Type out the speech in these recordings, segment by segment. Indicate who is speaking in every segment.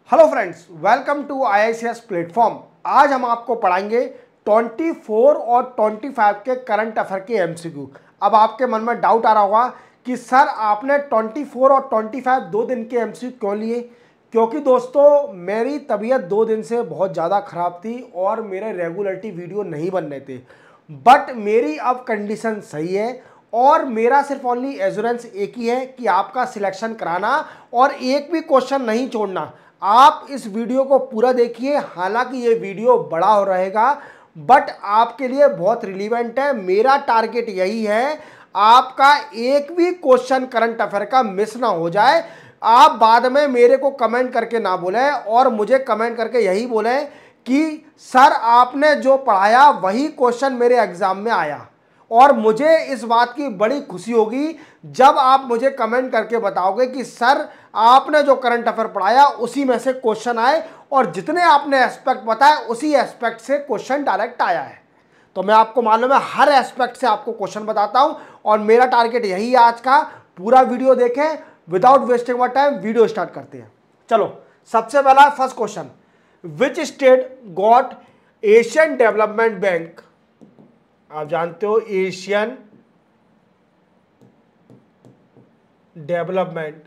Speaker 1: Hello friends, welcome to IICS platform. आज हम आपको पढ़ाएंगे 24 और 25 के करंट अफेयर के MCQ। अब आपके मन में डाउट आ रहा होगा कि सर आपने 24 और 25 दो दिन के MCQ क्यों लिए? क्योंकि दोस्तों मेरी तबीयत 2 दिन से बहुत ज़्यादा ख़राब थी और मेरे रेगुलरिटी वीडियो नहीं बन रहे थे। बट मेरी अब कंडीशन सही है और मेरा सिर्फ ओनली एश्योरेंस एक ही है कि आपका सिलेक्शन कराना और एक भी क्वेश्चन नहीं छोड़ना। आप इस वीडियो को पूरा देखिए, हालांकि ये वीडियो बड़ा हो रहेगा बट आपके लिए बहुत रिलीवेंट है। मेरा टारगेट यही है आपका एक भी क्वेश्चन करंट अफेयर का मिस ना हो जाए। आप बाद में मेरे को कमेंट करके ना बोलें और मुझे कमेंट करके यही बोलें कि सर आपने जो पढ़ाया वही क्वेश्चन मेरे एग्जाम में आया। और मुझे इस बात की बड़ी खुशी होगी जब आप मुझे कमेंट करके बताओगे कि सर आपने जो करंट अफेयर पढ़ाया उसी में से क्वेश्चन आए और जितने आपने एस्पेक्ट बताए उसी एस्पेक्ट से क्वेश्चन डायरेक्ट आया है। तो मैं आपको मालूम है हर एस्पेक्ट से आपको क्वेश्चन बताता हूं और मेरा टारगेट यही है आज का। पूरा वीडियो देखें, without wasting my time video start करते हैं। चलो, सबसे पहला first question, which state got Asian development bank? आप जानते हो एशियन डेवलपमेंट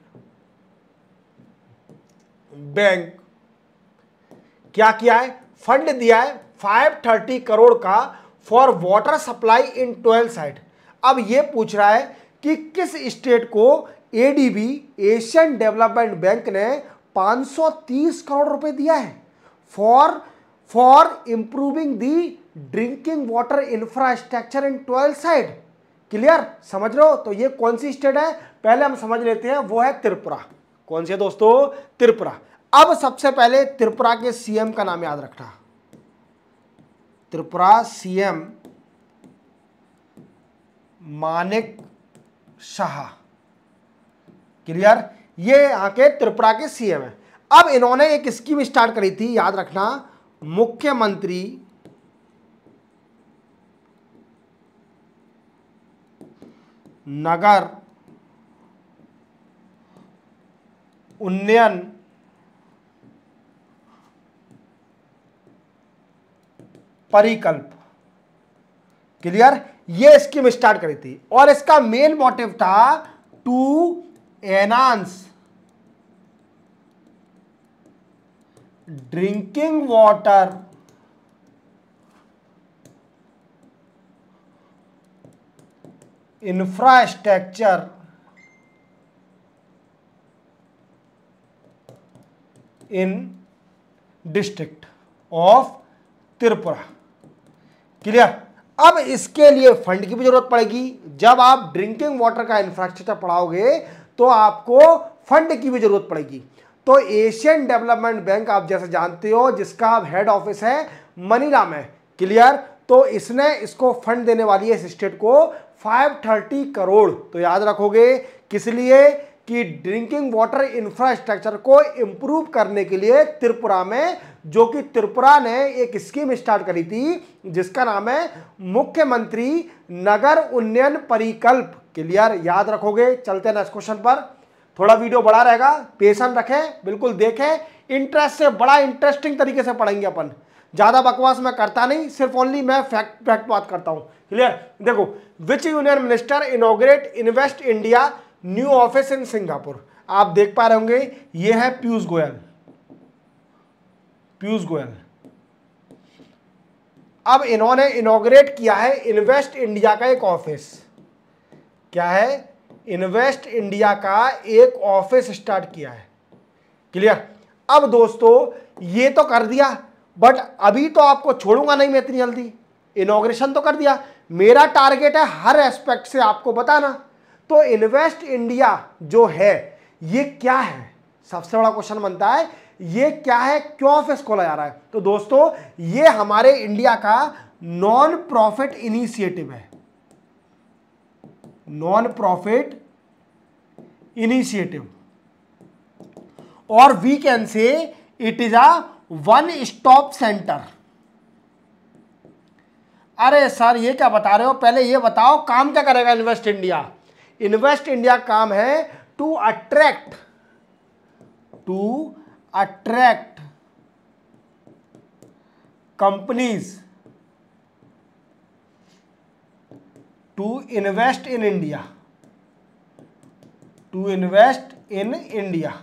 Speaker 1: बैंक क्या किया है? फंड दिया है 530 करोड़ का for water supply in 12 site. अब ये पूछ रहा है कि किस स्टेट को एडीबी एशियन डेवलपमेंट बैंक ने 530 करोड़ रुपए दिया है for improving the drinking water infrastructure in 12 side. Clear? समझ रहे हो? तो ये कौन सी स्टेट है पहले हम समझ लेते हैं। वो है त्रिपुरा। कौन सी है दोस्तों? त्रिपुरा। अब सबसे पहले त्रिपुरा के सीएम का नाम याद रखना। त्रिपुरा सीएम मानिक शाह। क्लियर? ये यहां के त्रिपुरा के सीएम है। अब इन्होंने एक स्कीम स्टार्ट करी थी, याद रखना, मुख्यमंत्री नगर उन्नयन परिकल्प। क्लियर? ये स्कीम स्टार्ट करी थी और इसका मेन मोटिव था to enhance drinking water infrastructure in district of Tripura. Clear? अब इसके लिए फंड की भी जरूरत पड़ेगी। जब आप ड्रिंकिंग वाटर का इंफ्रास्ट्रक्चर पढ़ाओगे तो आपको फंड की भी जरूरत पड़ेगी। तो एशियन डेवलपमेंट बैंक आप जैसे जानते हो जिसका हेड ऑफिस है मनीला में। क्लियर? तो इसने इसको फंड देने वाली है इस स्टेट को 530 करोड़। तो याद रखोगे किस लिए? कि ड्रिंकिंग वाटर इंफ्रास्ट्रक्चर को इंप्रूव करने के लिए त्रिपुरा में, जो कि त्रिपुरा ने एक स्कीम स्टार्ट करी थी जिसका नाम है मुख्यमंत्री नगर उन्नयन परिकल्प। क्लियर? याद रखोगे। चलते हैं नेक्स्ट क्वेश्चन पर। थोड़ा वीडियो बड़ा रहेगा, पेशेंस रखें, बिल्कुल देखें, इंटरेस्ट से, बड़ा इंटरेस्टिंग तरीके से पढ़ेंगे अपन। ज्यादा बकवास मैं करता नहीं, सिर्फ ओनली मैं फैक्ट बात करता हूं। क्लियर? देखो, विच union minister inaugurate invest India new office in Singapore? आप देख पा रहे होंगे ये है पीयूष गोयल। पीयूष गोयल अब इन्होंने इनॉग्रेट किया है इन्वेस्ट इंडिया का एक ऑफिस। क्या है? इन्वेस्ट इंडिया का एक ऑफिस स्टार्ट किया है। क्लियर? अब दोस्तों ये तो कर दिया बट अभी तो आपको छोड़ूंगा नहीं मैं इतनी जल्दी। इनॉग्रेशन तो कर दिया, मेरा टारगेट है हर एस्पेक्ट से आपको बताना। तो इन्वेस्ट इंडिया जो है ये क्या है? सबसे बड़ा क्वेश्चन बनता है ये क्या है, क्यों ऑफिस खोला जा रहा है? तो दोस्तों ये हमारे इंडिया का नॉन प्रॉफिट इनिशिएटिव है। नॉन प्रॉफिट इनिशिएटिव और we can say it is a one stop centre. अरे सर ये क्या बता रहे हो? पहले ये बताओ काम क्या करेगा इन्वेस्ट इंडिया? इन्वेस्ट इंडिया काम है to attract companies to invest in India, to invest in India.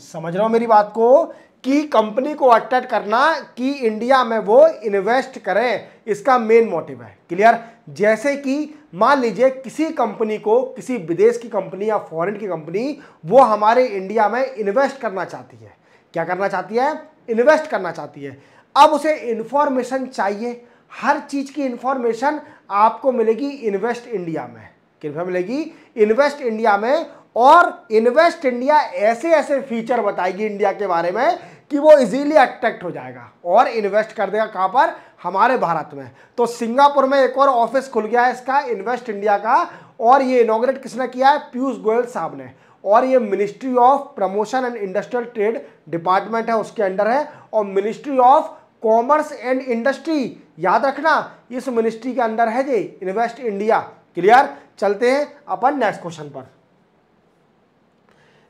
Speaker 1: समझ रहे हो मेरी बात को, कि कंपनी को अट्रैक्ट करना कि इंडिया में वो इन्वेस्ट करें, इसका मेन मोटिव है। क्लियर? जैसे कि मान लीजिए किसी कंपनी को, किसी विदेश की कंपनी या फॉरेन की कंपनी वो हमारे इंडिया में इन्वेस्ट करना चाहती है। क्या करना चाहती है? इन्वेस्ट करना चाहती है। अब उसे इंफॉर्मेशन चाहिए, हर चीज की इंफॉर्मेशन आपको मिलेगी इन्वेस्ट इंडिया में। कितना मिलेगी? इन्वेस्ट इंडिया में। और इन्वेस्ट इंडिया ऐसे ऐसे फीचर बताएगी इंडिया के बारे में कि वो इजीली अट्रैक्ट हो जाएगा और इन्वेस्ट कर देगा। कहां पर? हमारे भारत में। तो सिंगापुर में एक और ऑफिस खुल गया है इसका, इन्वेस्ट इंडिया का, और ये इनॉग्रेट किसने किया है? पीयूष गोयल साहब ने। और ये ministry of promotion and industrial trade department है, उसके अंडर है। और ministry of commerce and industry, याद रखना, इस मिनिस्ट्री के अंदर है ये इन्वेस्ट इंडिया। क्लियर? चलते हैं अपन नेक्स्ट क्वेश्चन पर।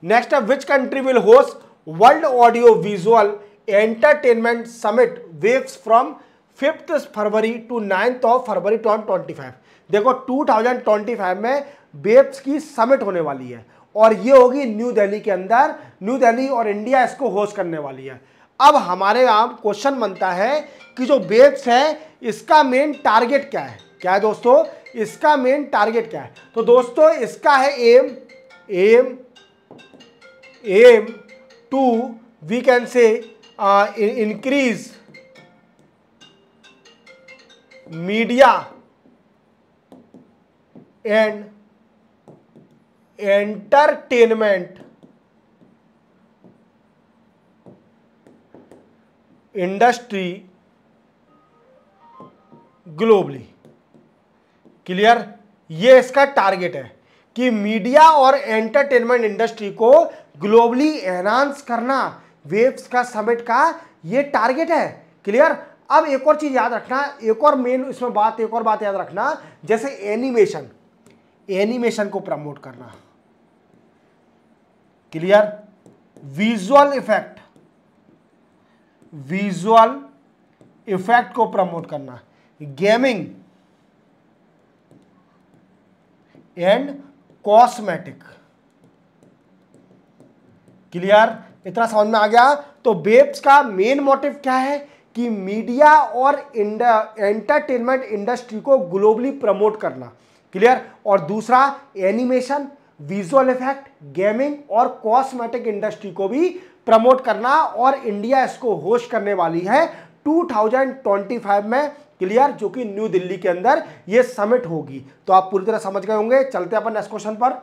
Speaker 1: नेक्स्ट है, which country will host world audio visual entertainment summit waves from 5 February to 9 February 2025। देखो 2025 में वेव्स की समिट होने वाली है और ये होगी न्यू दिल्ली के अंदर। न्यू दिल्ली और इंडिया इसको होस्ट करने वाली है। अब हमारे यहाँ क्वेश्चन बनता है कि जो वेव्स है इसका मेन टारगेट क्या है? क्या है दोस्तों? इसका मेन टारगेट क्या है? तो दोस्तों इसका है aim to we can say increase media and entertainment industry globally. Clear? ये इसका टारगेट है कि मीडिया और एंटरटेनमेंट इंडस्ट्री को ग्लोबली एनहांस करना, वेव्स का समिट का ये टारगेट है। क्लियर? अब एक और चीज याद रखना, एक और मेन इसमें बात, एक और बात याद रखना, जैसे एनिमेशन को प्रमोट करना। क्लियर? विजुअल इफेक्ट को प्रमोट करना, गेमिंग एंड कॉस्मेटिक। क्लियर? इतना समझ में आ गया? तो वेव्स का मेन मोटिव क्या है कि मीडिया और एंटरटेनमेंट इंडस्ट्री को ग्लोबली प्रमोट करना। क्लियर? और दूसरा एनिमेशन, विजुअल इफेक्ट, गेमिंग और कॉस्मेटिक इंडस्ट्री को भी प्रमोट करना। और इंडिया इसको होस्ट करने वाली है 2025 में। क्लियर? जो कि न्यू दिल्ली के अंदर ये समिट होगी। तो आप पूरी तरह समझ गए होंगे। चलते हैं अपन नेक्स्ट क्वेश्चन पर।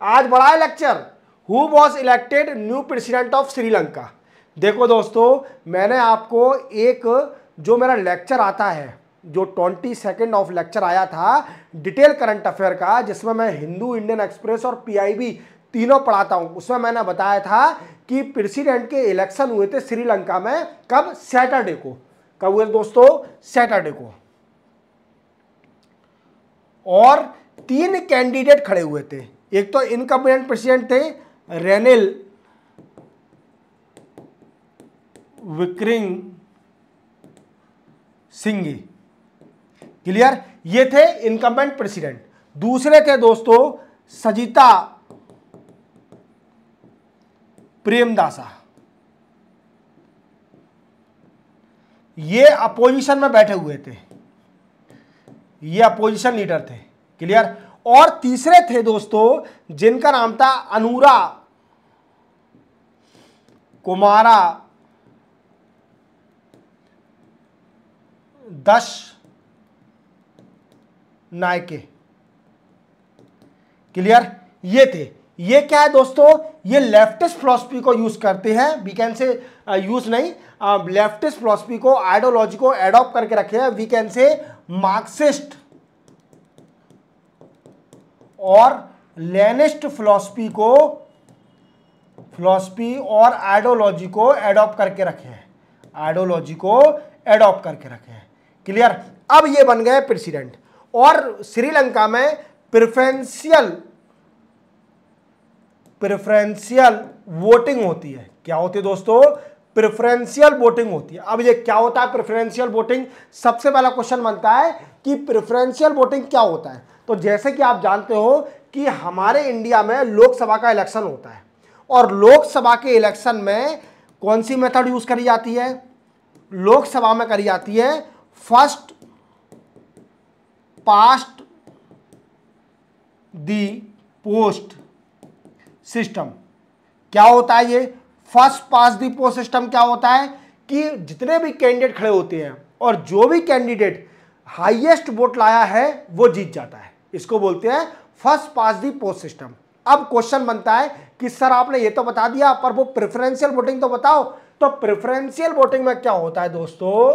Speaker 1: आज बड़ा है lecture, who was elected new president of Sri Lanka. देखो दोस्तों, मैंने आपको एक जो मेरा लेक्चर आता है, जो 22 ऑफ लेक्चर आया था डिटेल करंट अफेयर का, जिसमें मैं हिंदू, इंडियन एक्सप्रेस और पीआईबी तीनों पढ़ाता हूं, उसमें मैंने बताया था कि प्रेसिडेंट के इलेक्शन हुए थे श्रीलंका में। कब? सैटरडे को। कब हुए दोस्तों? सैटरडे को। और 3 कैंडिडेट खड़े हुए थे। एक तो इनकम्बिडेंट प्रेसिडेंट थे रेनिल विक्रम सिंघे। क्लियर? ये थे इनकम्बेंट प्रेसिडेंट। दूसरे थे दोस्तों सजिता प्रेमदासा, ये अपोजिशन में बैठे हुए थे, ये अपोजिशन लीडर थे। क्लियर? और तीसरे थे दोस्तों जिनका नाम था अनुरा कुमारा दस नायके। क्लियर? ये थे। ये क्या है दोस्तों? ये लेफ्टिस्ट फिलॉसफी को यूज करते हैं। वी कैन से यूज नहीं, लेफ्टिस्ट फिलॉसफी को, आइडियोलॉजी को एडॉप्ट करके रखे हैं। वी कैन से मार्क्सिस्ट और लेनिस्ट फिलॉसफी और आइडियोलॉजी को एडॉप्ट करके रखे हैं, आइडियोलॉजी को एडॉप्ट करके रखे हैं। क्लियर? अब ये बन गए प्रेसिडेंट। और श्रीलंका में प्रेफरेंशियल वोटिंग होती है। क्या होती है दोस्तों? प्रेफरेंशियल वोटिंग होती है। अब ये क्या होता है प्रेफरेंशियल वोटिंग? सबसे पहला क्वेश्चन बनता है कि प्रेफरेंशियल वोटिंग क्या होता है। तो जैसे कि आप जानते हो कि हमारे इंडिया में लोकसभा का इलेक्शन होता है और लोकसभा के इलेक्शन में कौन सी मेथड यूज करी जाती है? लोकसभा में करी जाती है फर्स्ट पास्ट दी पोस्ट सिस्टम। क्या होता है ये फर्स्ट पास्ट दी पोस्ट सिस्टम? क्या होता है कि जितने भी कैंडिडेट खड़े होते हैं और जो भी कैंडिडेट हाईएस्ट वोट लाया है वो जीत जाता है, इसको बोलते हैं फर्स्ट पास्ट दी पोस्ट सिस्टम। अब क्वेश्चन बनता है कि सर आपने ये तो बता दिया पर वो प्रेफरेंशियल वोटिंग तो बताओ। तो प्रेफरेंशियल वोटिंग में क्या होता है दोस्तों?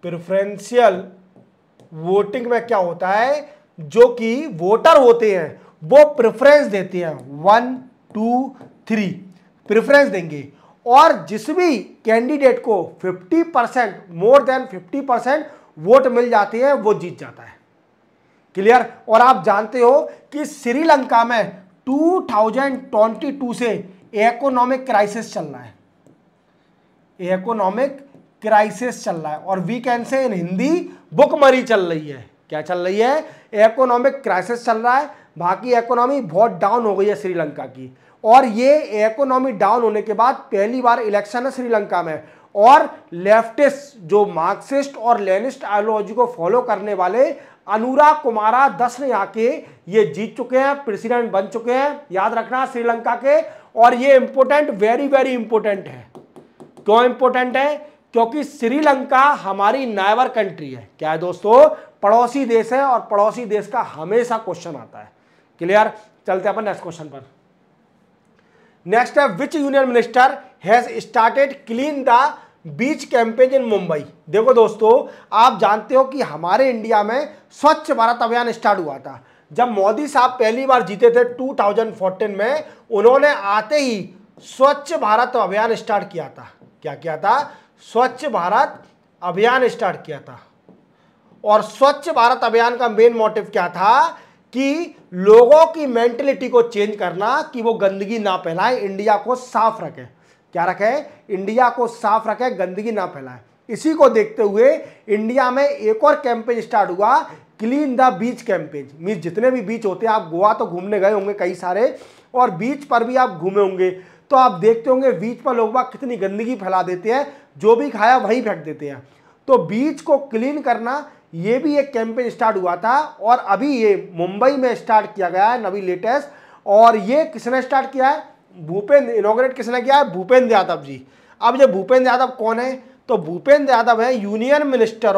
Speaker 1: प्रेफरेंशियल वोटिंग में क्या होता है, जो कि वोटर होते हैं वो प्रेफरेंस देते हैं 1 2 3 प्रेफरेंस देंगे और जिस भी कैंडिडेट को 50% मोर देन 50% वोट मिल जाते हैं वो जीत जाता है। क्लियर? और आप जानते हो कि श्रीलंका में 2022 से इकोनॉमिक क्राइसिस चल रहा है। इकोनॉमिक क्राइसिस चल रहा है और वी कैन से इन हिंदी भुखमरी चल रही है। क्या चल रही है? इकोनॉमिक क्राइसिस चल रहा है। बाकी इकोनॉमी बहुत डाउन हो गई है श्रीलंका की और ये इकोनॉमी डाउन होने के बाद पहली बार इलेक्शन है श्रीलंका में और लेफ्टिस्ट जो मार्क्सिस्ट और लेनिस्ट आइडियोलॉजी को फॉलो करने वाले अनुराग कुमारा 10 ने आके ये जीत चुके हैं, प्रेसिडेंट बन चुके हैं। याद रखना श्रीलंका के। और ये इंपोर्टेंट, वेरी वेरी इंपोर्टेंट है। क्यों इंपोर्टेंट है? क्योंकि श्रीलंका हमारी नाइबर कंट्री है। क्या है दोस्तों? पड़ोसी देश है और पड़ोसी देश का हमेशा क्वेश्चन आता है। क्लियर? चलते हैं अपन नेक्स्ट क्वेश्चन पर। नेक्स्ट है विच union minister has started clean the beach campaign in Mumbai. देखो दोस्तों, आप जानते हो कि हमारे इंडिया में स्वच्छ भारत अभियान स्टार्ट हुआ था जब मोदी साहब पहली बार जीते थे 2014 में। उन्होंने आते ही स्वच्छ भारत अभियान स्टार्ट किया था। क्या किया था? स्वच्छ भारत अभियान स्टार्ट किया था। और स्वच्छ भारत अभियान का मेन मोटिव क्या था कि लोगों की मेंटलिटी को चेंज करना कि वो गंदगी ना फैलाएं, इंडिया को साफ रखें। क्या रखें? इंडिया को साफ रखें, गंदगी ना फैलाएं। इसी को देखते हुए इंडिया में एक और कैंपेन स्टार्ट हुआ, clean the beach campaign. Means जितने भी बीच होते हैं, आप गोवा तो घूमने गए होंगे कई सारे और बीच पर भी आप घूमे होंगे, तो आप देखते होंगे बीच पर लोग बाग कितनी गंदगी फैला देते हैं, जो भी खाया वही फेंक देते हैं। तो बीच को क्लीन करना ये भी एक कैंपेन स्टार्ट हुआ था और अभी ये मुंबई में स्टार्ट किया गया है, अभी लेटेस्ट। और ये किसने स्टार्ट किया है? भूपेंद्र, इनॉग्रेट किसने किया है? भूपेंद्र यादव जी। अब ये भूपेंद्र यादव कौन है? तो भूपेंद्र यादव है union minister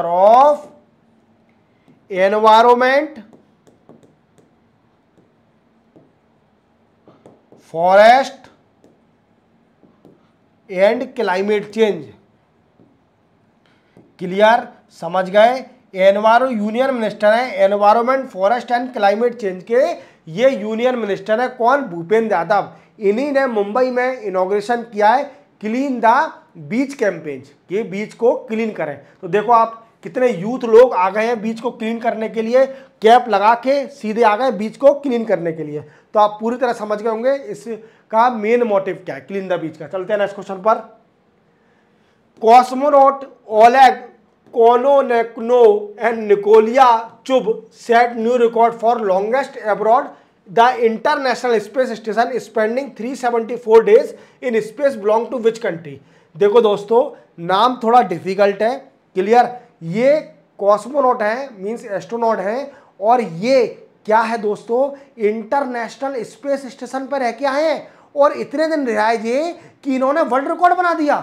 Speaker 1: of environment, forest and climate change. Clear? समझ गए? यूनियन मिनिस्टर है environment, forest and climate change के। ये यूनियन मिनिस्टर है कौन? भूपेंद्र यादव। इन्हीं ने मुंबई में इनॉग्रेशन किया है क्लीन द बीच कैंपेन, कि बीच को क्लीन करें। तो देखो आप कितने यूथ लोग आ गए हैं बीच को क्लीन करने के लिए, कैप लगा के सीधे आ गए बीच को क्लीन करने के लिए। तो आप पूरी तरह समझ गए होंगे इसका मेन मोटिव क्या है, क्लीन द बीच का। चलते हैं नेक्स्ट क्वेश्चन पर। Cosmonaut Oleg Kononenko and Nikolai Chub set new record for longest abroad the international space station spending 374 days in space belong to which country. देखो दोस्तों, नाम थोड़ा डिफिकल्ट है। क्लियर? ये कॉस्मोनॉट है, मीन्स एस्ट्रोनॉट है, और ये क्या है दोस्तों? इंटरनेशनल स्पेस स्टेशन पर रह के आए हैं और इतने दिन रहा है ये कि इन्होंने वर्ल्ड रिकॉर्ड बना दिया।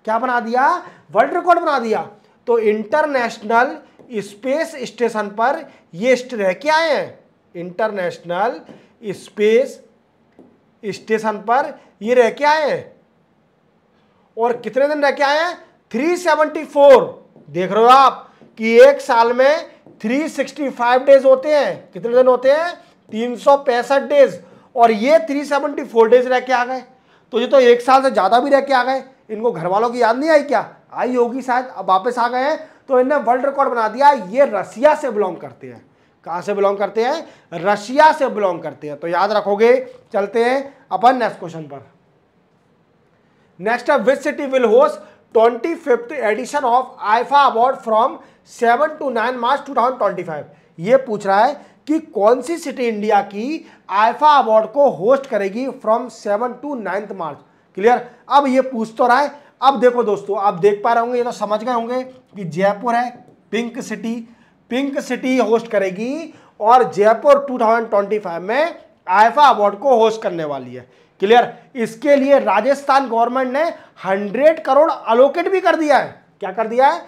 Speaker 1: क्या बना दिया? वर्ल्ड रिकॉर्ड बना दिया। तो इंटरनेशनल स्पेस स्टेशन पर ये रह के आए हैं, इंटरनेशनल स्पेस स्टेशन पर ये रह के आए हैं। और कितने दिन रह के आए हैं? 374। देख रहे हो आप कि एक साल में 365 डेज होते हैं। कितने दिन होते हैं? 365 डेज। और ये 374 डेज रह के आ गए। तो ये तो एक साल से ज्यादा भी रह के आ गए। इनको घर वालों की याद नहीं आई क्या? आई होगी शायद, अब वापस आ गए हैं। तो इन्हें वर्ल्ड रिकॉर्ड बना दिया। ये रसिया से बिलोंग करते हैं। कहाँ से बिलोंग करते हैं? रशिया से बिलोंग करते हैं। तो याद रखोगे। चलते हैं अपन नेक्स्ट क्वेश्चन पर। नेक्स्ट है which city will host 25th edition of IIFA award from 7 to 9 March 2025। ये पूछ रहा है कि कौन सी सिटी इंडिया की आईफा अवार्ड को होस्ट करेगी फ्रॉम 7 to 9 मार्च। क्लियर? अब ये पूछ तो रहा है। अब देखो दोस्तों, आप देख पा रहे होंगे, ये तो समझ गए होंगे कि जयपुर है, पिंक सिटी होस्ट करेगी और जयपुर 2025 में आईफा अवार्ड को होस्ट करने वाली है। क्लियर? इसके लिए राजस्थान गवर्नमेंट ने 100 करोड़ अलोकेट भी कर दिया है। क्या कर दिया है?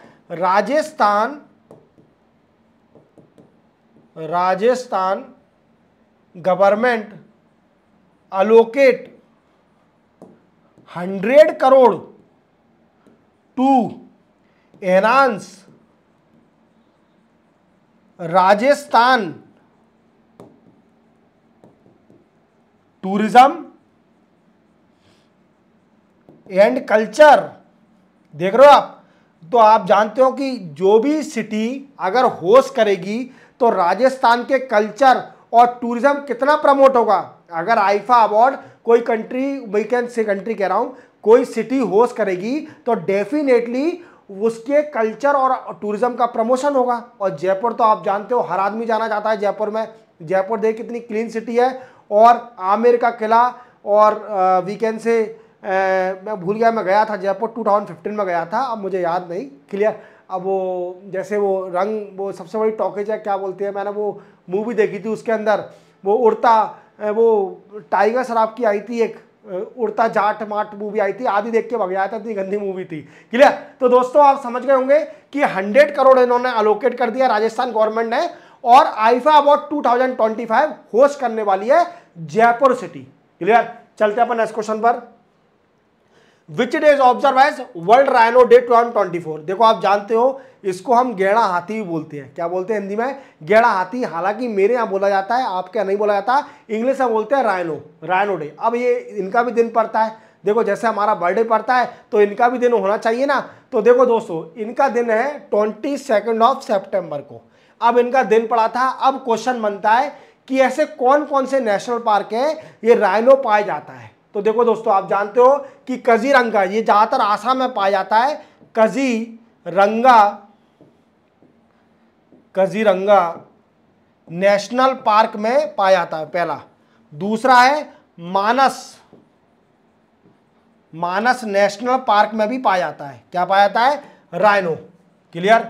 Speaker 1: Rajasthan government allocate 100 crore to enhance Rajasthan tourism and culture. देख रहे हो आप? तो आप जानते हो कि जो भी सिटी अगर होस्ट करेगी तो राजस्थान के कल्चर और टूरिज्म कितना प्रमोट होगा। अगर आईफा अवार्ड कोई कंट्री, वीकेंड से कंट्री कह रहा हूं, कोई सिटी होस्ट करेगी तो डेफिनेटली उसके कल्चर और टूरिज्म का प्रमोशन होगा। और जयपुर तो आप जानते हो, हर आदमी जाना चाहता है जयपुर में। जयपुर देख कितनी क्लीन सिटी है, और आमेर का किला, और वीकेंड से मैं भूल गया, मैं गया था जयपुर 2015 में गया था, अब मुझे याद नहीं। क्लियर? अब वो जैसे वो रंग, वो सबसे बड़ी टॉकीज है, क्या बोलते हैं, मैंने वो मूवी देखी थी, उसके अंदर वो उड़ता, वो टाइगर श्रॉफ की आई थी एक, उड़ता जाट माट मूवी आई थी, आधी देख के भग गया था, इतनी गंदी मूवी थी। क्लियर? तो दोस्तों आप समझ गए होंगे कि 100 करोड़ इन्होंने अलोकेट कर दिया राजस्थान गवर्नमेंट ने, और आईफा अवार्ड 2025 होस्ट करने वाली है जयपुर सिटी। क्लियर? चलते हैं अपन नेक्स्ट क्वेश्चन पर। Which day is observe as world rhino day 2024। देखो आप जानते हो, इसको हम गेड़ा हाथी भी बोलते हैं। क्या बोलते हैं हिंदी में? गेड़ा हाथी। हालांकि मेरे यहाँ बोला जाता है, आपके यहाँ नहीं बोला जाता, इंग्लिश में बोलते हैं राइनो डे। अब ये इनका भी दिन पड़ता है। देखो जैसे हमारा बर्थडे पड़ता है तो इनका भी दिन होना चाहिए ना। तो देखो दोस्तों, इनका दिन है 22 सितंबर को। अब इनका दिन पड़ा था। अब क्वेश्चन बनता है कि ऐसे कौन कौन से नेशनल पार्क है ये राइनो पाया जाता है। तो देखो दोस्तों, आप जानते हो कि काजीरंगा, ये ज्यादातर आसाम में पाया जाता है। काजीरंगा नेशनल पार्क में पाया जाता है, पहला। दूसरा है मानस नेशनल पार्क में भी पाया जाता है। क्या पाया जाता है? राइनो। क्लियर?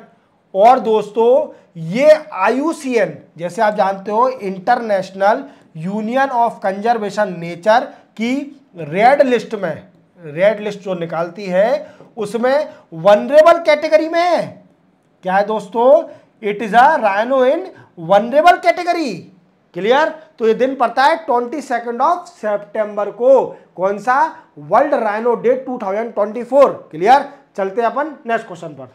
Speaker 1: और दोस्तों ये IUCN, जैसे आप जानते हो, international union of conservation nature की रेड लिस्ट जो निकालती है उसमें वनरेबल कैटेगरी में है। क्या है दोस्तों? It is a rhino in vulnerable category. Clear? तो ये दिन पड़ता है 22 सितंबर को। कौन सा? World rhino day 2024। क्लियर? चलते हैं अपन नेक्स्ट क्वेश्चन पर।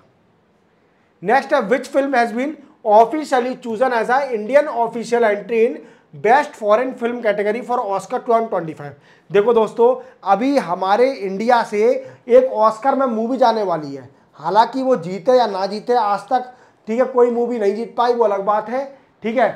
Speaker 1: नेक्स्ट है which film has been officially chosen as a Indian official entry in best foreign film category for Oscar 2025। देखो दोस्तों, अभी हमारे इंडिया से एक ऑस्कर में मूवी जाने वाली है। हालांकि वो जीते या ना जीते आज तक, ठीक है, कोई मूवी नहीं जीत पाई, वो अलग बात है। ठीक है,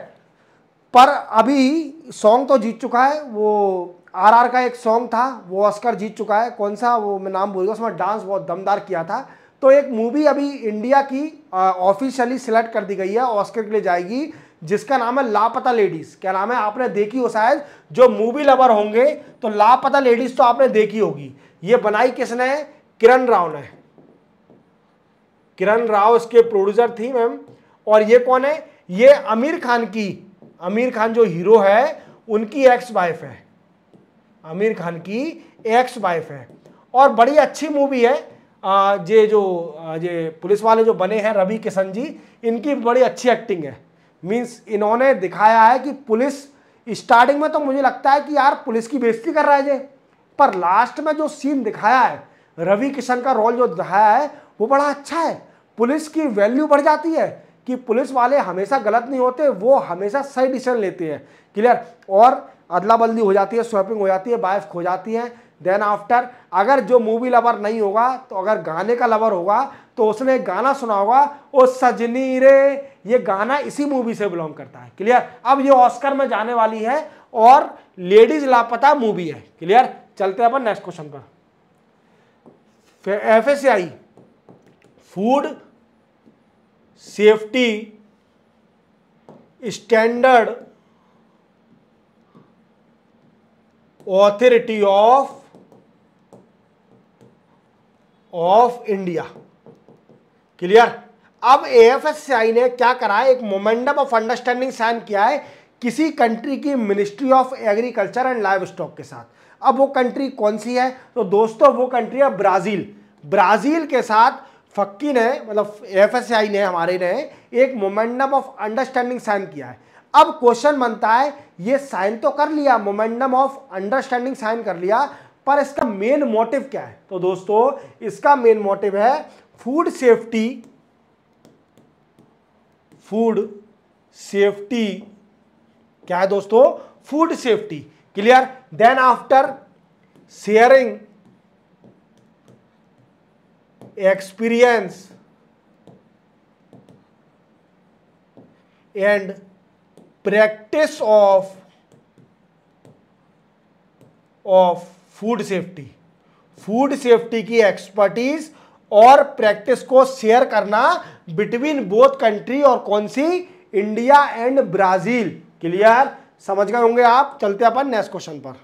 Speaker 1: पर अभी सॉन्ग तो जीत चुका है। वो RR का एक सॉन्ग था, वो ऑस्कर जीत चुका है। कौन सा, वो मैं नाम भूल गया, उसमें डांस बहुत दमदार किया था। तो एक मूवी अभी इंडिया की ऑफिशियली सिलेक्ट कर दी गई है, ऑस्कर के लिए जाएगी, जिसका नाम है लापता लेडीज। क्या नाम है? आपने देखी हो शायद, जो मूवी लवर होंगे तो लापता लेडीज तो आपने देखी होगी। ये बनाई किसने है? किरण राव ने। किरण राव इसके प्रोड्यूसर थी मैम। और ये कौन है? ये आमिर खान जो हीरो है उनकी एक्स वाइफ है। आमिर खान की एक्स वाइफ है। और बड़ी अच्छी मूवी है। ये पुलिस वाले जो बने हैं रवि किशन जी, इनकी बड़ी अच्छी एक्टिंग है। मीन्स इन्होंने दिखाया है कि पुलिस, स्टार्टिंग में तो मुझे लगता है कि यार पुलिस की बेइज्जती कर रहा है जे, पर लास्ट में जो सीन दिखाया है, रवि किशन का रोल जो दिखाया है वो बड़ा अच्छा है। पुलिस की वैल्यू बढ़ जाती है कि पुलिस वाले हमेशा गलत नहीं होते, वो हमेशा सही डिसीजन लेते हैं। क्लियर? और अदला बदली हो जाती है, स्वैपिंग हो जाती है, वाइफ खो जाती है, देन आफ्टर अगर जो मूवी लवर नहीं होगा तो अगर गाने का लवर होगा तो उसने गाना सुना होगा, ओ सजनी रे, ये गाना इसी मूवी से बिलोंग करता है। क्लियर। अब ये ऑस्कर में जाने वाली है और लेडीज लापता मूवी है। क्लियर। चलते हैं अपन नेक्स्ट क्वेश्चन पर। FSSAI food safety standard authority of India. Clear. अब AFSSAI ने क्या करा है, एक मोमेंडम ऑफ अंडरस्टैंडिंग साइन किया है किसी कंट्री की ministry of agriculture and live stock के साथ। अब वो कंट्री कौन सी है, तो दोस्तों वो कंट्री है ब्राजील। ब्राजील के साथ फक्की ने मतलब AFSSAI ने हमारे ने एक मोमेंडम ऑफ अंडरस्टैंडिंग साइन किया है। अब क्वेश्चन बनता है, ये साइन तो कर लिया, मोमेंडम ऑफ अंडरस्टैंडिंग साइन कर लिया, पर इसका मेन मोटिव क्या है, तो दोस्तों इसका मेन मोटिव है फूड सेफ्टी क्या है दोस्तों, food safety. Clear. Then after sharing experience and practice of food safety की एक्सपर्टीज और प्रैक्टिस को शेयर करना बिटवीन बोथ कंट्री, और कौन सी, इंडिया एंड ब्राजील। क्लियर। समझ गए होंगे आप। चलते अपन नेक्स्ट क्वेश्चन पर।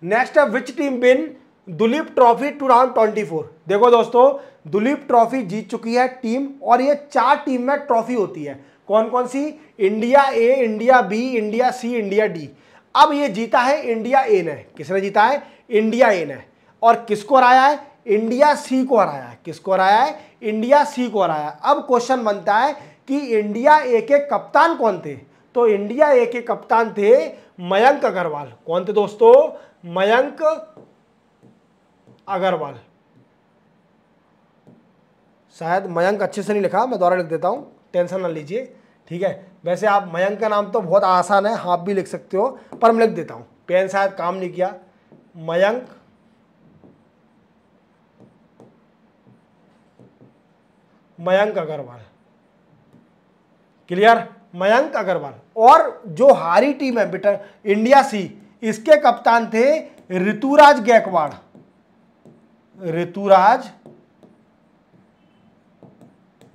Speaker 1: नेक्स्ट है which team win Duleep trophy 2024। देखो दोस्तों दुलीप ट्रॉफी जीत चुकी है टीम, और ये 4 टीम में ट्रॉफी होती है। कौन कौन सी, India A, India B, India C, India D. अब ये जीता है इंडिया ए ने। किसने जीता है, इंडिया ए ने। और किसको हराया है, इंडिया सी को हराया है। किसको हराया है, इंडिया सी को हराया है। अब क्वेश्चन बनता है कि इंडिया ए के कप्तान कौन थे, तो इंडिया ए के कप्तान थे मयंक अग्रवाल। कौन थे दोस्तों, मयंक अग्रवाल। शायद मयंक अच्छे से नहीं लिखा, मैं दोबारा लिख देता हूं, टेंशन ना लीजिए। ठीक है। वैसे आप मयंक का नाम तो बहुत आसान है, आप भी लिख सकते हो, पर मैं लिख देता हूं, पेन शायद काम नहीं किया। मयंक अग्रवाल। क्लियर। मयंक अग्रवाल। और जो हारी टीम है बेटा इंडिया सी, इसके कप्तान थे ऋतुराज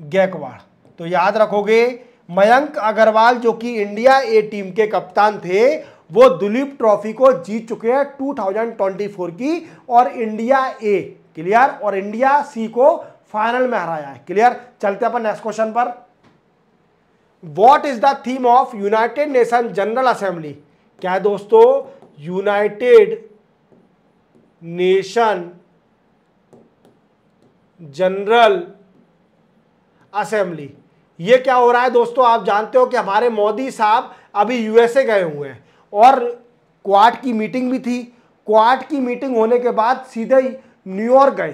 Speaker 1: गायकवाड़। तो याद रखोगे मयंक अग्रवाल जो कि इंडिया ए टीम के कप्तान थे, वो दुलीप ट्रॉफी को जीत चुके हैं 2024 की, और इंडिया ए। क्लियर। और इंडिया सी को फाइनल में हराया है। क्लियर। चलते अपन नेक्स्ट क्वेश्चन पर। What is the theme of United nation general assembly. क्या है दोस्तों, यूनाइटेड नेशन जनरल असेंबली। ये क्या हो रहा है दोस्तों, आप जानते हो कि हमारे मोदी साहब अभी USA गए हुए हैं, और क्वाड की मीटिंग भी थी। क्वाड की मीटिंग होने के बाद सीधे न्यूयॉर्क गए,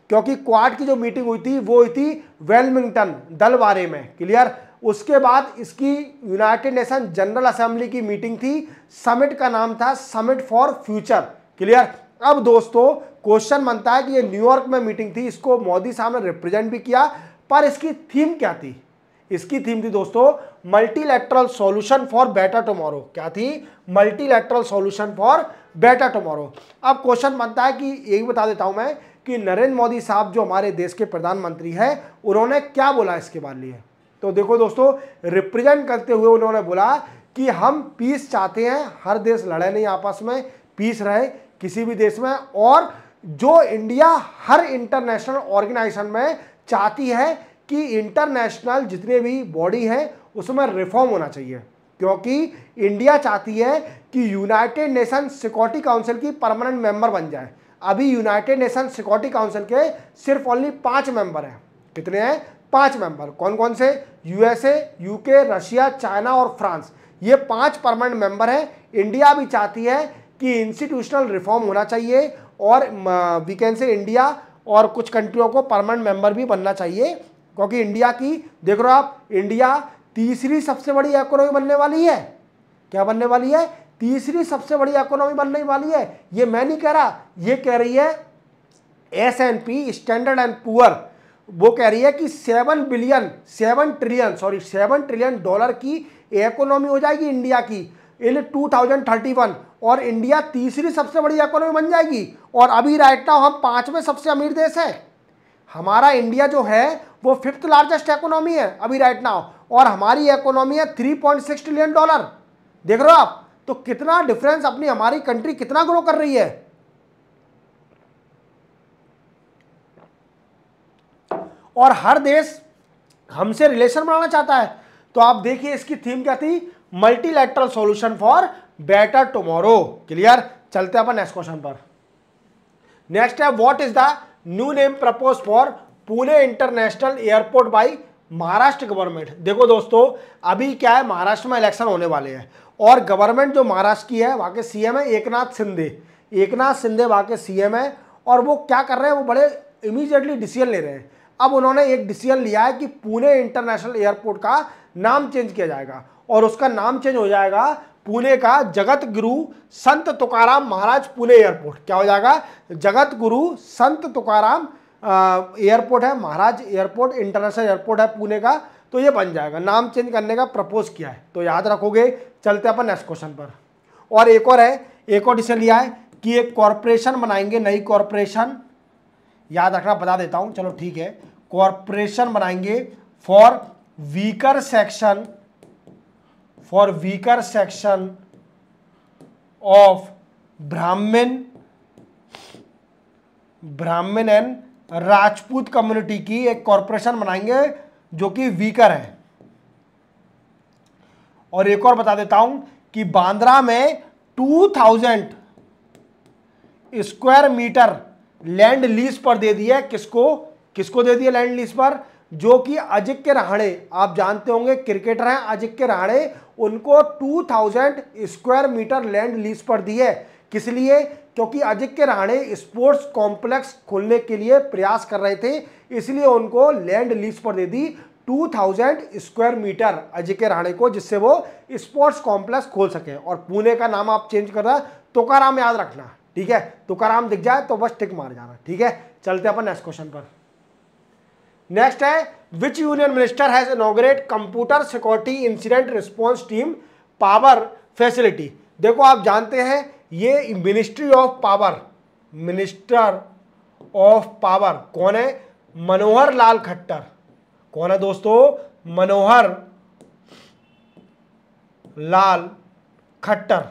Speaker 1: क्योंकि क्वाड की जो मीटिंग हुई थी वो हुई थी वेलिंगटन दलवारे में। क्लियर। उसके बाद इसकी यूनाइटेड नेशन जनरल असेंबली की मीटिंग थी, समिट का नाम था समिट फॉर फ्यूचर। क्लियर। अब दोस्तों क्वेश्चन बनता है कि ये न्यूयॉर्क में मीटिंग थी, इसको मोदी साहब ने रिप्रेजेंट भी किया, पर इसकी थीम क्या थी, इसकी थीम थी दोस्तों multilateral solution for better tomorrow. क्या थी, multilateral solution for better tomorrow. अब क्वेश्चन बनता है कि ये बता देता हूं मैं कि नरेंद्र मोदी साहब जो हमारे देश के प्रधानमंत्री हैं, उन्होंने क्या बोला इसके बारे में। तो देखो दोस्तों रिप्रेजेंट करते हुए उन्होंने बोला कि हम पीस चाहते हैं, हर देश लड़े नहीं, आपस में पीस रहे किसी भी देश में, और जो इंडिया हर इंटरनेशनल ऑर्गेनाइजेशन में चाहती है कि इंटरनेशनल जितने भी बॉडी है उसमें रिफॉर्म होना चाहिए, क्योंकि इंडिया चाहती है कि यूनाइटेड नेशन सिक्योरिटी काउंसिल की परमानेंट मेंबर बन जाए। अभी यूनाइटेड नेशन सिक्योरिटी काउंसिल के सिर्फ ओनली 5 मेंबर हैं। कितने हैं, 5 मेंबर। कौन कौन से, USA, UK, रशिया, चाइना और फ्रांस, ये 5 परमानेंट मेंबर हैं। इंडिया भी चाहती है कि इंस्टीट्यूशनल रिफॉर्म होना चाहिए, और वी कैन से इंडिया और कुछ कंट्रियों को परमानेंट मेंबर भी बनना चाहिए, क्योंकि इंडिया की देख रहे हो आप, इंडिया तीसरी सबसे बड़ी इकोनॉमी बनने वाली है। क्या बनने वाली है, तीसरी सबसे बड़ी इकोनॉमी बनने वाली है। ये मैं नहीं कह रहा, ये कह रही है S&P स्टैंडर्ड एंड पुअर, वो कह रही है कि 7 ट्रिलियन डॉलर की इकोनॉमी हो जाएगी इंडिया की इन 2031, और इंडिया तीसरी सबसे बड़ी इकोनॉमी बन जाएगी। और अभी राइट नाउ हम 5वें सबसे अमीर देश है। हमारा इंडिया जो है वो 5th लार्जेस्ट इकोनॉमी है अभी राइट नाउ, और हमारी इकोनॉमी है 3.6 ट्रिलियन डॉलर। देख रहे हो आप, तो कितना डिफरेंस, अपनी हमारी कंट्री कितना ग्रो कर रही है। और हर देश हमसे रिलेशन बनाना चाहता है। तो आप देखिए इसकी थीम क्या थी, multilateral solution for better tomorrow. Clear, चलते हैं अपन नेक्स्ट क्वेश्चन पर। नेक्स्ट है, what is the new name propose for Pune international airport by Maharashtra government. देखो दोस्तों, अभी क्या है, महाराष्ट्र में इलेक्शन होने वाले हैं, और गवर्नमेंट जो महाराष्ट्र की है वहां के सीएम है एकनाथ शिंदे वहां के सीएम है। और वो क्या कर रहे हैं, वो बड़े इमीडिएटली डिसीजन ले रहे हैं। अब उन्होंने एक डिसीजन लिया है कि पुणे इंटरनेशनल एयरपोर्ट का नाम चेंज किया जाएगा, और उसका नाम चेंज हो जाएगा पुणे का जगत गुरु संत तुकाराम महाराज पुणे एयरपोर्ट। क्या हो जाएगा, जगत गुरु संत तुकाराम एयरपोर्ट है, महाराज एयरपोर्ट, इंटरनेशनल एयरपोर्ट है पुणे का। तो ये बन जाएगा, नाम चेंज करने का प्रपोज किया है, तो याद रखोगे। चलते अपन नेक्स्ट क्वेश्चन पर। और एक और है, एक और डिसीजन लिया है कि एक कॉरपोरेशन बनाएंगे, नई कॉरपोरेशन, याद रखना, बता देता हूं, चलो ठीक है। कॉरपोरेशन बनाएंगे फॉर वीकर सेक्शन ऑफ ब्राह्मण एंड राजपूत कम्युनिटी की एक कॉरपोरेशन बनाएंगे जो कि वीकर है। और एक और बता देता हूं कि बांद्रा में 2000 स्क्वायर मीटर लैंड लीज पर दे दिया है। किसको दे दिया लैंड लीज पर, जो कि अजिंक्य रहाणे, आप जानते होंगे क्रिकेटर हैं अजिंक्य रहाणे, उनको 2000 स्क्वायर मीटर लैंड लीज पर दी है। किस लिए, क्योंकि अजिंक्य रहाणे स्पोर्ट्स कॉम्प्लेक्स खोलने के लिए प्रयास कर रहे थे, इसलिए उनको लैंड लीज पर दे दी 2000 स्क्वायर मीटर अजिंक्य रहाणे को, जिससे वो स्पोर्ट्स कॉम्प्लेक्स खोल सके। और पुणे का नाम आप चेंज कर रहा, तुकाराम याद रखना, ठीक है। तुकाराम दिख जाए तो बस टिक मार जाना, ठीक है। चलते अपन नेक्स्ट क्वेश्चन पर। नेक्स्ट है, विच union minister has inaugurate computer security incident response team power facility. देखो आप जानते हैं ये मिनिस्टर ऑफ पावर कौन है, मनोहर लाल खट्टर। कौन है दोस्तों, मनोहर लाल खट्टर।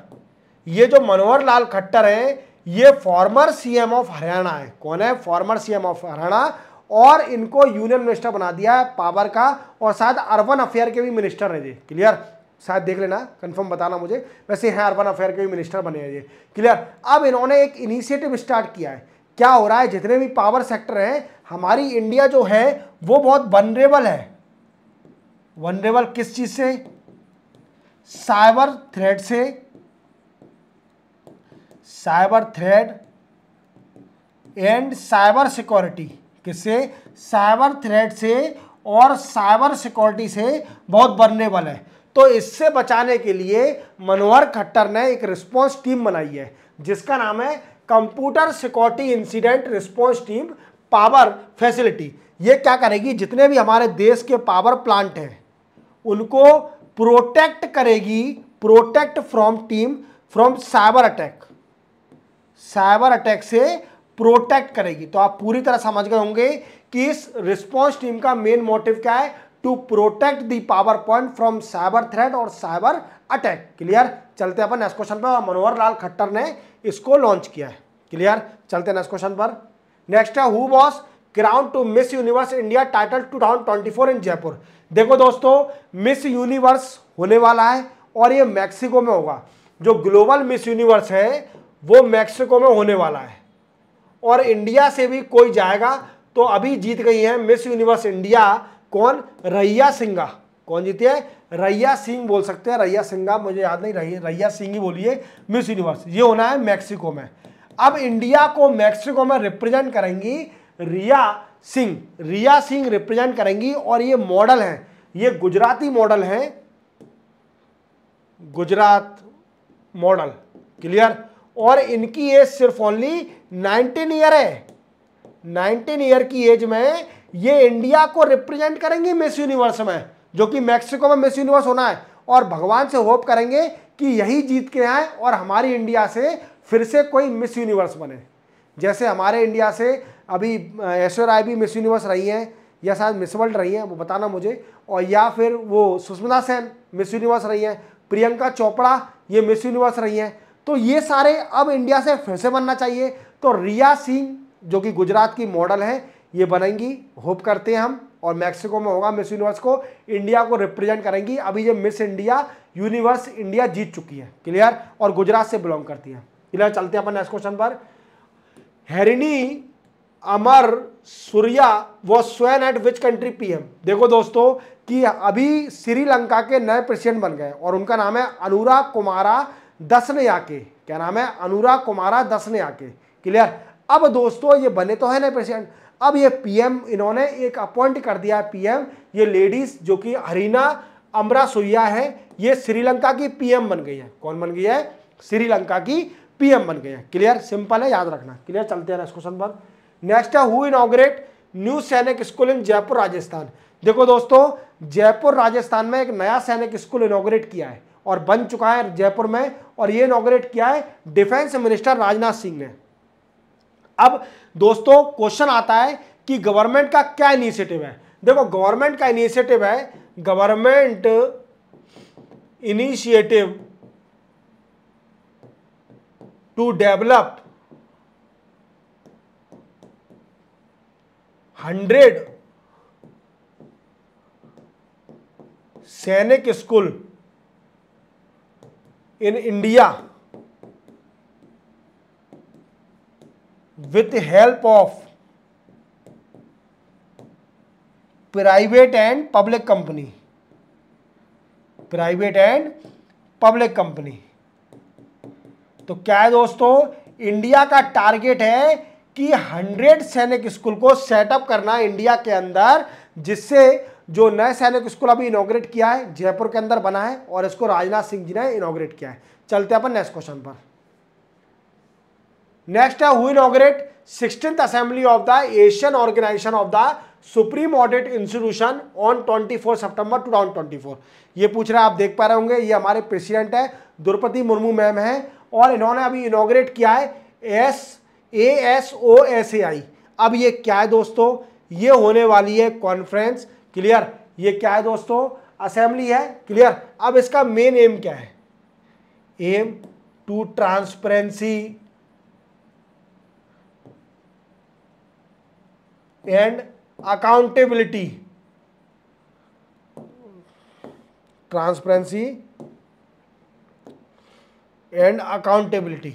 Speaker 1: ये जो मनोहर लाल खट्टर है ये फॉर्मर सीएम ऑफ हरियाणा है। कौन है, फॉर्मर सीएम ऑफ हरियाणा, और इनको यूनियन मिनिस्टर बना दिया है पावर का, और शायद अर्बन अफेयर के भी मिनिस्टर है ये। क्लियर, शायद देख लेना, कंफर्म बताना मुझे, वैसे हैं अर्बन अफेयर के भी मिनिस्टर बने हैं ये। क्लियर, अब इन्होंने एक इनिशिएटिव स्टार्ट किया है। क्या हो रहा है, जितने भी पावर सेक्टर हैं, हमारी इंडिया जो है वो बहुत वनरेबल है। वनरेबल किस चीज से, साइबर थ्रेट से, cyber threat and cyber security. किससे, साइबर थ्रेट से और साइबर सिक्योरिटी से बहुत वल्नरेबल है। तो इससे बचाने के लिए मनोहर खट्टर ने एक रिस्पॉन्स टीम बनाई है जिसका नाम है computer security incident response team power facility. ये क्या करेगी, जितने भी हमारे देश के पावर प्लांट हैं उनको प्रोटेक्ट करेगी, प्रोटेक्ट फ्रॉम साइबर अटैक से प्रोटेक्ट करेगी। तो आप पूरी तरह समझ गए होंगे कि इस रिस्पॉन्स टीम का मेन मोटिव क्या है, to protect the power point from cyber threat और साइबर अटैक। क्लियर, चलते हैं अपन नेक्स्ट क्वेश्चन पर। मनोहर लाल खट्टर ने इसको लॉन्च किया है। क्लियर, चलते हैं नेक्स्ट क्वेश्चन पर। नेक्स्ट है, who was crowned to Miss Universe India title 2024 in Jaipur. देखो दोस्तों, मिस यूनिवर्स होने वाला है और ये मैक्सिको में होगा। जो ग्लोबल मिस यूनिवर्स है वो मैक्सिको में होने वाला है, और इंडिया से भी कोई जाएगा। तो अभी जीत गई है मिस यूनिवर्स इंडिया कौन, रैया सिंघा। कौन जीती है, रैया सिंह बोल सकते हैं, रैया सिंघा मुझे याद नहीं, रैया सिंह ही बोलिए। मिस यूनिवर्स ये होना है मैक्सिको में। अब इंडिया को मैक्सिको में रिप्रेजेंट करेंगी रिया सिंह रिप्रेजेंट करेंगी। और ये मॉडल है, ये गुजराती मॉडल है, गुजरात मॉडल। क्लियर। और इनकी एज सिर्फ ओनली 19 ईयर है। 19 ईयर की एज में ये इंडिया को रिप्रेजेंट करेंगे मिस यूनिवर्स में, जो कि मैक्सिको में मिस यूनिवर्स होना है। और भगवान से होप करेंगे कि यही जीत के आए और हमारी इंडिया से फिर से कोई मिस यूनिवर्स बने। जैसे हमारे इंडिया से अभी ऐश्वर्या राय भी मिस यूनिवर्स रही हैं, या शायद मिस वर्ल्ड रही हैं, वो बताना मुझे, और या फिर वो सुष्मिता सेन मिस यूनिवर्स रही हैं, प्रियंका चोपड़ा ये मिस यूनिवर्स रही हैं। तो ये सारे अब इंडिया से फिर से बनना चाहिए। तो रिया सिंह जो कि गुजरात की मॉडल है ये बनेंगी, होप करते हैं हम, और मैक्सिको में होगा मिस यूनिवर्स को, इंडिया को रिप्रेजेंट करेंगी। अभी ये मिस इंडिया यूनिवर्स इंडिया जीत चुकी है। क्लियर। और गुजरात से बिलोंग करती है। क्लियर। चलते हैं अपन नेक्स्ट क्वेश्चन पर। हेरिनी अमर सूर्या वो swan eight which country PM. देखो दोस्तों कि अभी श्रीलंका के नए प्रेसिडेंट बन गए और उनका नाम है अनुराग कुमारा दसनयाके। क्या नाम है? अनुराग कुमारा दसनयाके। क्लियर। अब दोस्तों ये बने तो है नए प्रेसिडेंट, अब ये पीएम इन्होंने एक अपॉइंट कर दिया है पीएम, ये लेडीज जो कि हरीना अमरासूर्या है, ये श्रीलंका की पीएम बन गई है। कौन बन गई है? श्रीलंका की पीएम बन गई है। क्लियर। सिंपल है, याद रखना। क्लियर। चलते हैं नेक्स्ट क्वेश्चन पर। नेक्स्ट है हु इनॉग्रेट न्यू सैनिक स्कूल इन जयपुर राजस्थान। देखो दोस्तों जयपुर राजस्थान में एक नया सैनिक स्कूल इनॉग्रेट किया है और बन चुका है जयपुर में, और ये इनॉग्रेट किया है डिफेंस मिनिस्टर राजनाथ सिंह ने। अब दोस्तों क्वेश्चन आता है कि गवर्नमेंट का क्या इनिशिएटिव है। देखो गवर्नमेंट का इनिशिएटिव है, गवर्नमेंट इनिशिएटिव टू डेवलप 100 सैनिक school in India with help of private and public company, private and public company. तो क्या है दोस्तों, इंडिया का टारगेट है कि 100 सैनिक स्कूल को सेटअप करना इंडिया के अंदर, जिससे जो नए सैनिक स्कूल अभी इनॉग्रेट किया है जयपुर के अंदर बना है और इसको राजनाथ सिंह जी ने इनॉग्रेट किया है। चलते हैं अपन नेक्स्ट क्वेश्चन पर। नेक्स्ट है who inaugurate 16th assembly of the Asian organization of the supreme audit institution on 24 September 2024। ये पूछ रहा है, आप देख पा रहे होंगे, ये हमारे प्रेसिडेंट है द्रौपदी मुर्मू मैम है और इन्होंने अभी इनॉग्रेट किया है ASOSAI। अब ये क्या है दोस्तों, ये होने वाली है कॉन्फ्रेंस। क्लियर। ये क्या है दोस्तों, असेंबली है। क्लियर। अब इसका मेन एम क्या है? Aim to transparency and accountability, transparency and accountability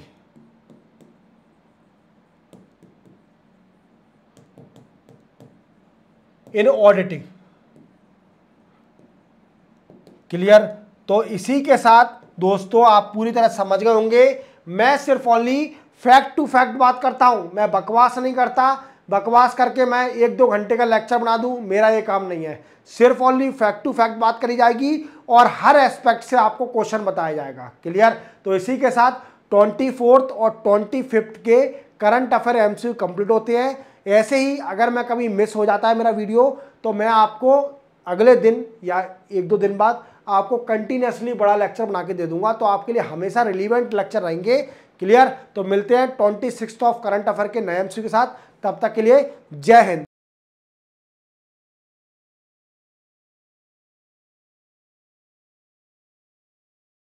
Speaker 1: in auditing. Clear. तो इसी के साथ दोस्तों आप पूरी तरह समझ गए होंगे, मैं सिर्फ ओनली फैक्ट टू फैक्ट बात करता हूं, मैं बकवास नहीं करता। बकवास करके मैं 1-2 घंटे का लेक्चर बना दूं, मेरा ये काम नहीं है। सिर्फ ओनली फैक्ट टू फैक्ट बात करी जाएगी और हर एस्पेक्ट से आपको क्वेश्चन बताया जाएगा। क्लियर। तो इसी के साथ 24th और 25th के करंट अफेयर एमसीक्यू कंप्लीट होते हैं। ऐसे ही अगर मैं कभी मिस हो जाता है मेरा वीडियो, तो मैं आपको अगले दिन या 1-2 दिन बाद आपको कंटिन्यूसली बड़ा लेक्चर बना के दे दूंगा, तो आपके लिए हमेशा रिलीवेंट लेक्चर रहेंगे। क्लियर। तो मिलते हैं 26th ऑफ करंट अफेयर के नए एमसीक्यू के साथ, तब तक के लिए जय हिंद।